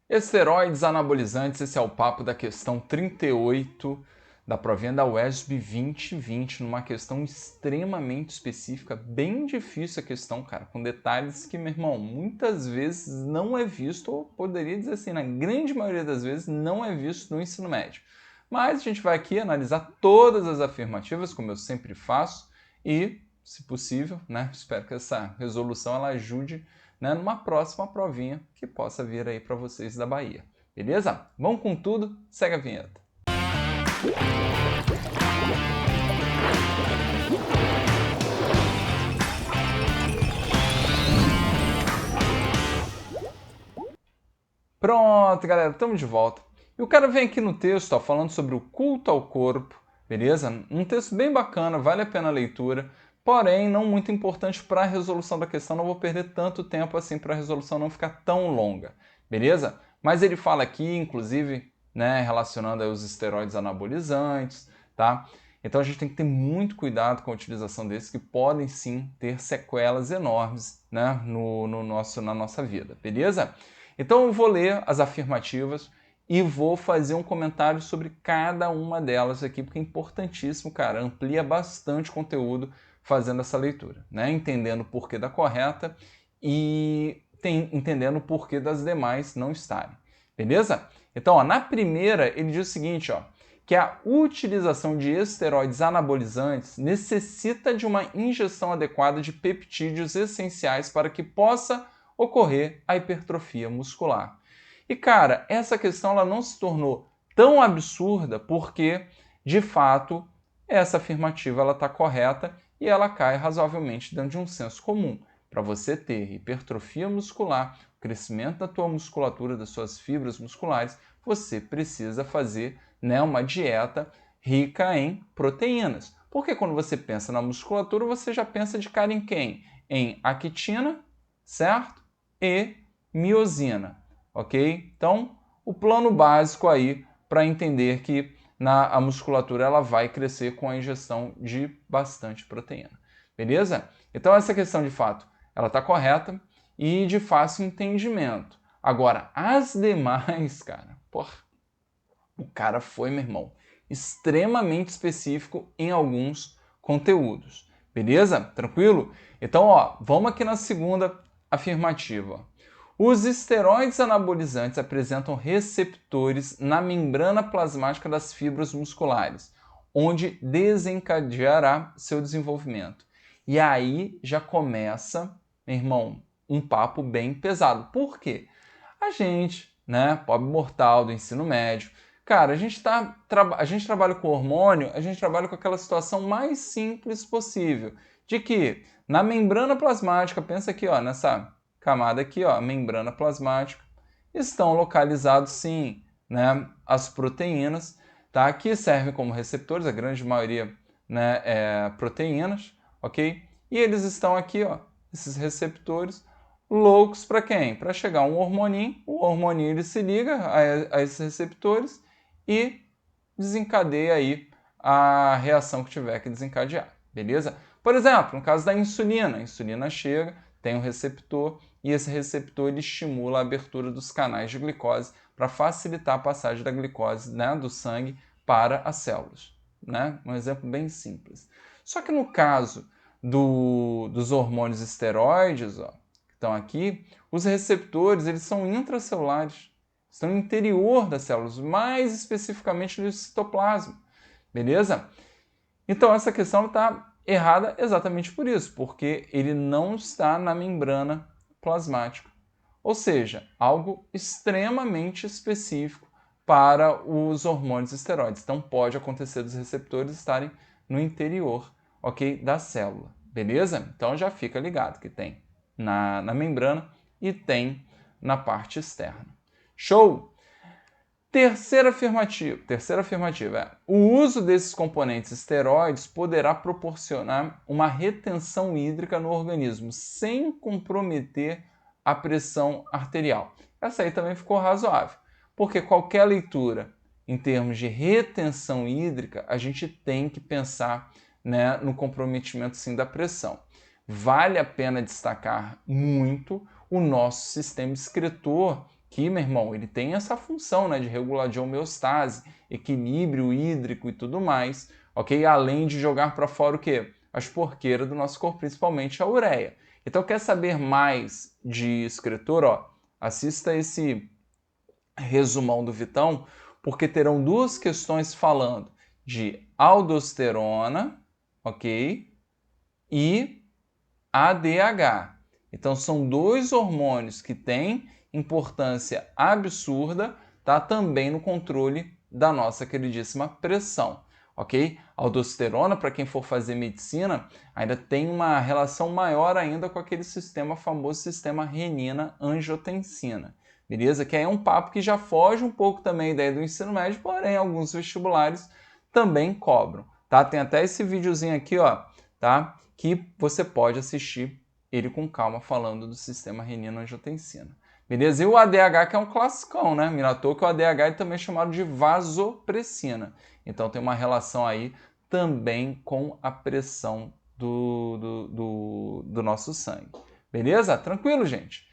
Esteroides anabolizantes, esse é o papo da questão 38 da provinha da UESB 2020, numa questão extremamente específica, bem difícil a questão, cara, com detalhes que, meu irmão, muitas vezes não é visto, ou poderia dizer assim, na grande maioria das vezes, não é visto no ensino médio. Mas a gente vai aqui analisar todas as afirmativas, como eu sempre faço, e, se possível, né, espero que essa resolução ela ajude, né, numa próxima provinha que possa vir aí para vocês da Bahia. Beleza? Vamos com tudo, segue a vinheta. Pronto, galera, estamos de volta. E o cara vem aqui no texto ó, falando sobre o culto ao corpo, beleza? Um texto bem bacana, vale a pena a leitura, porém não muito importante para a resolução da questão, não vou perder tanto tempo assim para a resolução não ficar tão longa, beleza? Mas ele fala aqui, inclusive, né, relacionando aí os esteroides anabolizantes, tá? Então a gente tem que ter muito cuidado com a utilização desses que podem sim ter sequelas enormes, né, na nossa vida, beleza? Então eu vou ler as afirmativas e vou fazer um comentário sobre cada uma delas aqui, porque é importantíssimo, cara, amplia bastante conteúdo fazendo essa leitura, né? Entendendo o porquê da correta e entendendo o porquê das demais não estarem, beleza? Então, ó, na primeira, ele diz o seguinte, ó, que a utilização de esteroides anabolizantes necessita de uma injeção adequada de peptídeos essenciais para que possa ocorrer a hipertrofia muscular. E cara, essa questão ela não se tornou tão absurda porque, de fato, essa afirmativa ela está correta e ela cai razoavelmente dentro de um senso comum. Para você ter hipertrofia muscular, o crescimento da tua musculatura, das suas fibras musculares, você precisa fazer, né, uma dieta rica em proteínas. Porque quando você pensa na musculatura, você já pensa de cara em quem? Em actina, certo? E miosina, ok? Então, o plano básico aí para entender que a musculatura ela vai crescer com a ingestão de bastante proteína, beleza? Então essa questão de fato ela está correta e de fácil entendimento. Agora, as demais, cara, porra, o cara foi, meu irmão, extremamente específico em alguns conteúdos, beleza? Tranquilo? Então, ó, vamos aqui na segunda afirmativa. Os esteroides anabolizantes apresentam receptores na membrana plasmática das fibras musculares, onde desencadeará seu desenvolvimento. E aí já começa, meu irmão, um papo bem pesado. Por quê? A gente, né, pobre mortal do ensino médio, cara, a gente trabalha com hormônio, a gente trabalha com aquela situação mais simples possível, de que na membrana plasmática, pensa aqui, ó, nessa camada aqui, ó, membrana plasmática, estão localizados sim, né, as proteínas, tá, que servem como receptores, a grande maioria, né, proteínas, ok? E eles estão aqui, ó, esses receptores loucos para quem? Para chegar um hormoninho, o hormoninho ele se liga a esses receptores e desencadeia aí a reação que tiver que desencadear, beleza? Por exemplo, no caso da insulina, a insulina chega, tem um receptor e esse receptor ele estimula a abertura dos canais de glicose para facilitar a passagem da glicose, né, do sangue para as células, né? Um exemplo bem simples. Só que no caso dos hormônios esteroides, ó, que estão aqui, os receptores eles são intracelulares, estão no interior das células, mais especificamente no citoplasma, beleza? Então essa questão está errada exatamente por isso, porque ele não está na membrana plasmática, ou seja, algo extremamente específico para os hormônios esteroides. Então pode acontecer dos receptores estarem no interior, ok, da célula, beleza? Então já fica ligado que tem na membrana e tem na parte externa. Show? Terceira afirmativa é: o uso desses componentes esteroides poderá proporcionar uma retenção hídrica no organismo sem comprometer a pressão arterial. Essa aí também ficou razoável, porque qualquer leitura em termos de retenção hídrica, a gente tem que pensar, né, no comprometimento sim da pressão. Vale a pena destacar muito o nosso sistema excretor, que, meu irmão, ele tem essa função, né, de regular de homeostase, equilíbrio hídrico e tudo mais, ok? Além de jogar para fora o quê? As porqueiras do nosso corpo, principalmente a ureia. Então, quer saber mais de excretor? Ó, assista esse resumão do Vitão, porque terão duas questões falando de aldosterona, ok? E ADH. Então, são dois hormônios que têm importância absurda, tá? Também no controle da nossa queridíssima pressão, ok? A aldosterona, para quem for fazer medicina, ainda tem uma relação maior ainda com aquele sistema famoso sistema renina-angiotensina, beleza? Que aí é um papo que já foge um pouco também da ideia do ensino médio, porém alguns vestibulares também cobram, tá? Tem até esse videozinho aqui, ó, tá? Que você pode assistir ele com calma falando do sistema renina-angiotensina. Beleza? E o ADH, que é um classicão, né? Minatou que o ADH também é chamado de vasopressina. Então tem uma relação aí também com a pressão do nosso sangue. Beleza? Tranquilo, gente?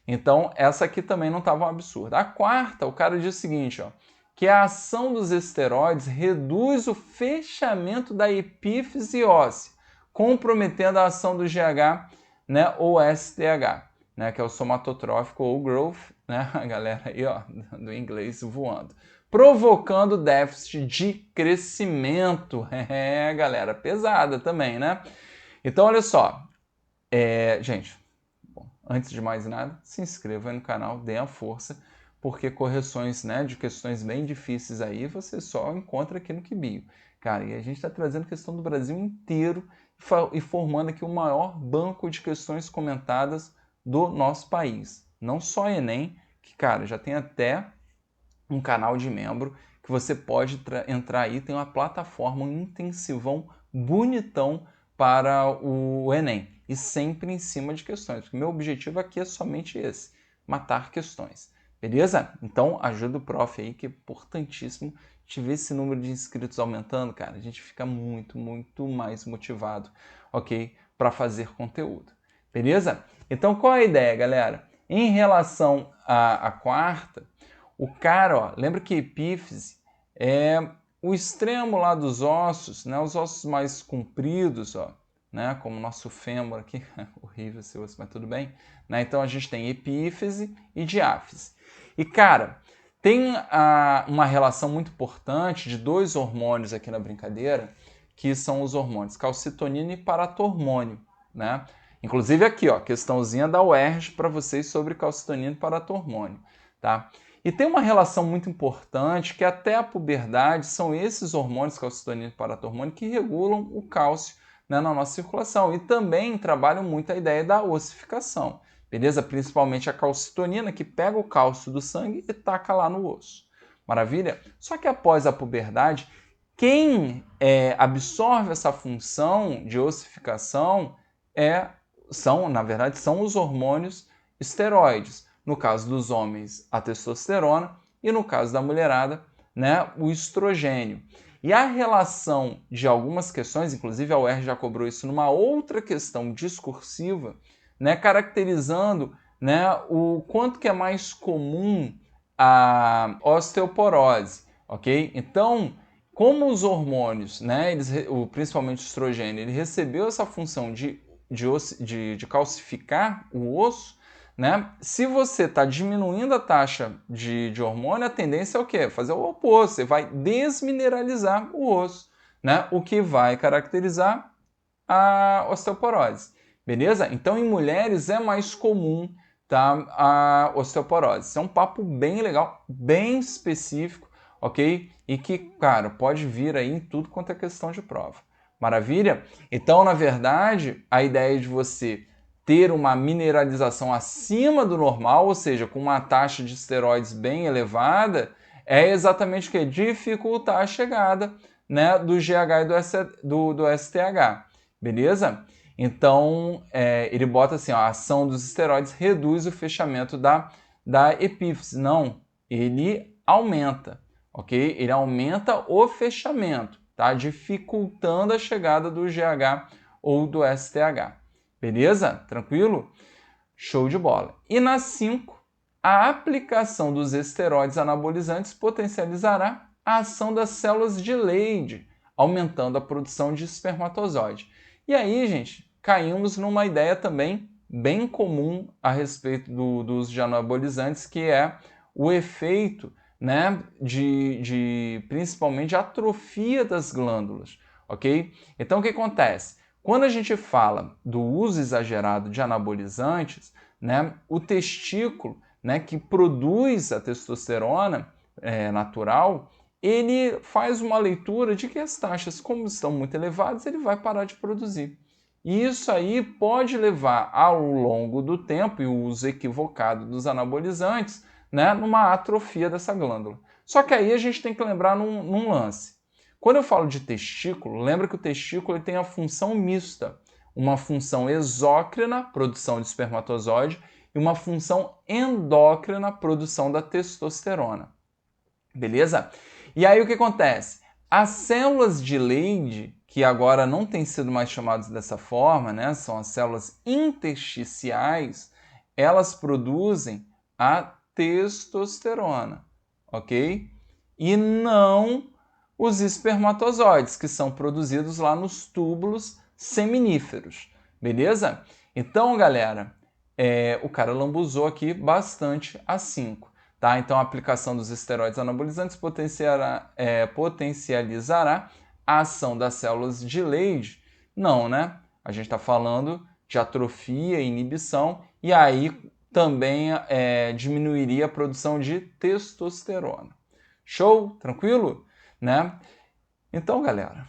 Então essa aqui também não estava um absurda. A quarta, o cara diz o seguinte, ó, que a ação dos esteroides reduz o fechamento da epífise óssea, comprometendo a ação do GH, né, ou STH, né, que é o somatotrófico ou growth, né, a galera aí, ó, do inglês voando, provocando déficit de crescimento. É, galera, pesada também, né? Então, olha só, gente, bom, antes de mais nada, se inscreva aí no canal, dê a força, porque correções, né, de questões bem difíceis aí você só encontra aqui no Quibio. Cara, e a gente está trazendo questão do Brasil inteiro e formando aqui o maior banco de questões comentadas do nosso país. Não só Enem, que, cara, já tem até um canal de membro que você pode entrar aí, tem uma plataforma, um intensivão bonitão para o Enem. E sempre em cima de questões, porque meu objetivo aqui é somente esse, matar questões. Beleza? Então ajuda o prof aí, que é importantíssimo te ver esse número de inscritos aumentando, cara. A gente fica muito, muito mais motivado, ok? Para fazer conteúdo. Beleza? Então qual é a ideia, galera? Em relação à quarta, o cara, ó, lembra que epífise é o extremo lá dos ossos, né? Os ossos mais compridos, ó, né? Como o nosso fêmur aqui, horrível esse osso, mas tudo bem. Né? Então a gente tem epífise e diáfise. E cara, tem uma relação muito importante de dois hormônios aqui na brincadeira, que são os hormônios calcitonina e paratormônio, né? Inclusive aqui, ó, questãozinha da UERJ para vocês sobre calcitonina e paratormônio, tá? E tem uma relação muito importante que até a puberdade são esses hormônios, calcitonina e paratormônio, que regulam o cálcio, né, na nossa circulação e também trabalham muito a ideia da ossificação, beleza? Principalmente a calcitonina, que pega o cálcio do sangue e taca lá no osso. Maravilha? Só que após a puberdade, quem absorve essa função de ossificação na verdade, são os hormônios esteroides. No caso dos homens, a testosterona, e no caso da mulherada, né, o estrogênio. E a relação de algumas questões, inclusive a UERJ já cobrou isso numa outra questão discursiva, né, caracterizando, né, o quanto que é mais comum a osteoporose, ok? Então, como os hormônios, né, principalmente o estrogênio, ele recebeu essa função de calcificar o osso, né? Se você está diminuindo a taxa de hormônio, a tendência é o quê? Fazer o oposto, você vai desmineralizar o osso, né? O que vai caracterizar a osteoporose, beleza? Então, em mulheres é mais comum, tá, a osteoporose. Isso é um papo bem legal, bem específico, ok? E que, cara, pode vir aí em tudo quanto é questão de prova. Maravilha? Então, na verdade, a ideia de você ter uma mineralização acima do normal, ou seja, com uma taxa de esteroides bem elevada, é exatamente o que? Dificultar a chegada, né, do GH e do STH. Beleza? Então, ele bota assim, ó, a ação dos esteroides reduz o fechamento da epífise. Não, ele aumenta, ok? Ele aumenta o fechamento, tá? Dificultando a chegada do GH ou do STH. Beleza? Tranquilo? Show de bola. E na 5, a aplicação dos esteroides anabolizantes potencializará a ação das células de Leydig, aumentando a produção de espermatozoide. E aí, gente, caímos numa ideia também bem comum a respeito do uso de anabolizantes, que é o efeito, né, principalmente de atrofia das glândulas, ok? Então, o que acontece? Quando a gente fala do uso exagerado de anabolizantes, né, o testículo, né, que produz a testosterona natural, ele faz uma leitura de que as taxas, como estão muito elevadas, ele vai parar de produzir. E isso aí pode levar, ao longo do tempo, e o uso equivocado dos anabolizantes, né, numa atrofia dessa glândula. Só que aí a gente tem que lembrar num lance. Quando eu falo de testículo, lembra que o testículo ele tem a função mista. Uma função exócrina, produção de espermatozoide, e uma função endócrina, produção da testosterona. Beleza? E aí o que acontece? As células de Leydig, que agora não têm sido mais chamadas dessa forma, né? São as células intersticiais, elas produzem a testosterona, ok? E não os espermatozoides, que são produzidos lá nos túbulos seminíferos, beleza? Então, galera, o cara lambuzou aqui bastante a 5. Tá? Então, a aplicação dos esteroides anabolizantes potencializará a ação das células de Leydig? Não, né? A gente está falando de atrofia e inibição, e aí também diminuiria a produção de testosterona. Show? Tranquilo? Né? Então, galera,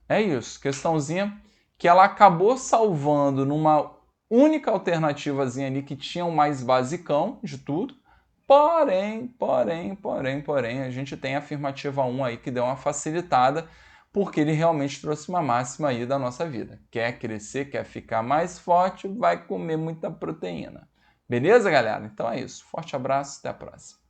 é isso. Questãozinha que ela acabou salvando numa única alternativazinha ali que tinha o mais basicão de tudo. Porém, a gente tem a afirmativa 1 aí que deu uma facilitada, porque ele realmente trouxe uma máxima aí da nossa vida. Quer crescer, quer ficar mais forte, vai comer muita proteína. Beleza, galera? Então é isso. Forte abraço, até a próxima.